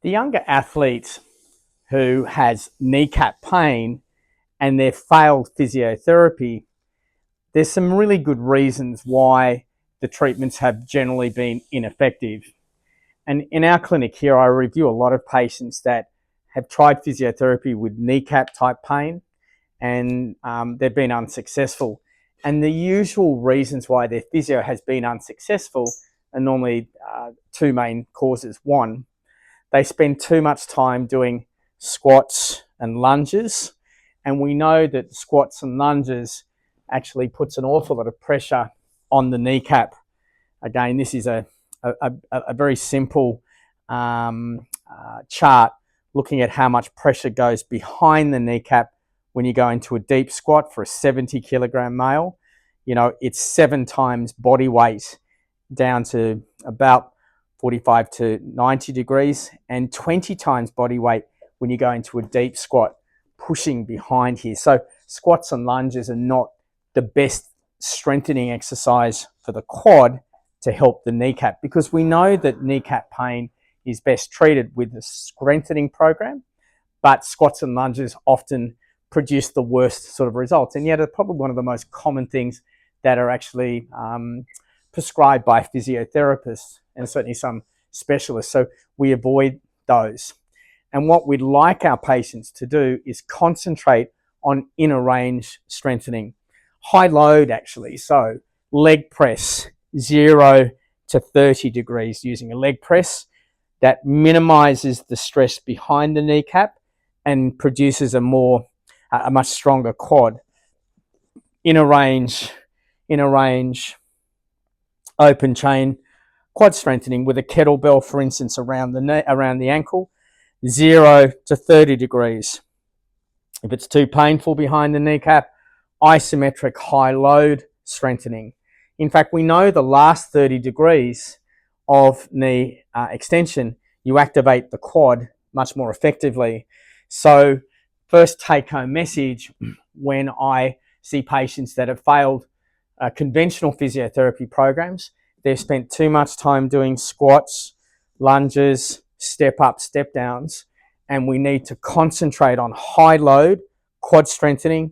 The younger athlete who has kneecap pain and they've failed physiotherapy, there's some really good reasons why the treatments have generally been ineffective. And in our clinic here, I review a lot of patients that have tried physiotherapy with kneecap type pain and they've been unsuccessful. And the usual reasons why their physio has been unsuccessful are normally two main causes. One, they spend too much time doing squats and lunges, and we know that squats and lunges actually puts an awful lot of pressure on the kneecap. Again, this is a very simple chart looking at how much pressure goes behind the kneecap when you go into a deep squat for a 70 kilogram male. You know, it's 7 times body weight down to about 45 to 90 degrees, and 20 times body weight when you go into a deep squat, pushing behind here. So squats and lunges are not the best strengthening exercise for the quad to help the kneecap, because we know that kneecap pain is best treated with a strengthening program, but squats and lunges often produce the worst sort of results. And yet, it's probably one of the most common things that are actually prescribed by physiotherapists and certainly some specialists. So we avoid those. And what we'd like our patients to do is concentrate on inner range strengthening. High load, actually. So leg press, 0 to 30 degrees using a leg press. That minimizes the stress behind the kneecap and produces a much stronger quad. Inner range, open chain, quad strengthening with a kettlebell, for instance, around the ankle, 0 to 30 degrees. If it's too painful behind the kneecap, isometric high load strengthening. In fact, we know the last 30 degrees of knee extension, you activate the quad much more effectively. So first take-home message when I see patients that have failed conventional physiotherapy programs, they've spent too much time doing squats, lunges, step up, step downs, and we need to concentrate on high load quad strengthening,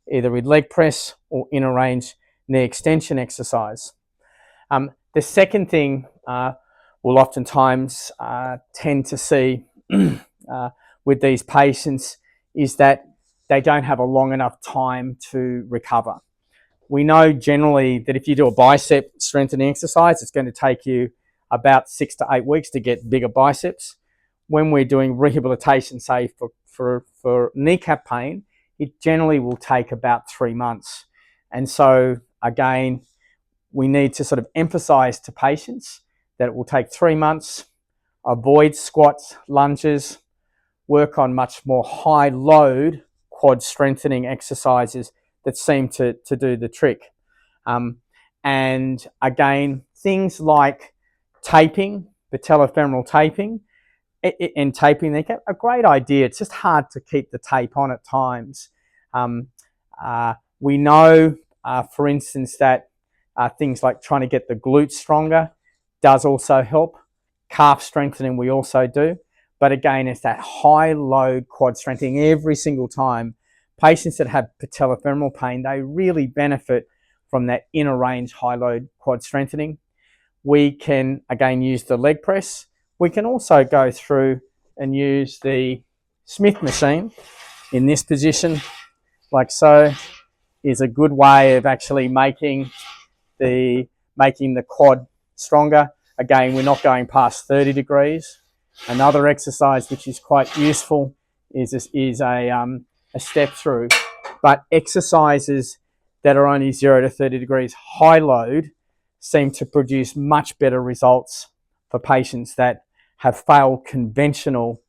either with leg press or inner range knee extension exercise. The second thing we'll oftentimes tend to see with these patients is that they don't have a long enough time to recover. We know generally that if you do a bicep strengthening exercise, it's going to take you about 6 to 8 weeks to get bigger biceps. When we're doing rehabilitation, say for kneecap pain, it generally will take about 3 months. And so again, we need to sort of emphasize to patients that it will take 3 months, avoid squats, lunges, work on much more high load quad strengthening exercises that seem to do the trick. And again, things like taping, patellofemoral taping, and taping the kneecap, a great idea. It's just hard to keep the tape on at times. We know, for instance, that things like trying to get the glutes stronger does also help. Calf strengthening we also do. But again, it's that high load quad strengthening every single time. Patients that have patellofemoral pain, they really benefit from that inner range high load quad strengthening. We can, again, use the leg press. We can also go through and use the Smith machine in this position, like so, is a good way of actually making the quad stronger. Again, we're not going past 30 degrees. Another exercise which is quite useful is a step through, but exercises that are only 0 to 30 degrees high load seem to produce much better results for patients that have failed conventional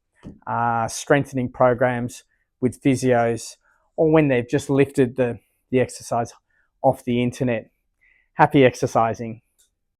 strengthening programs with physios, or when they've just lifted the exercise off the internet. Happy exercising.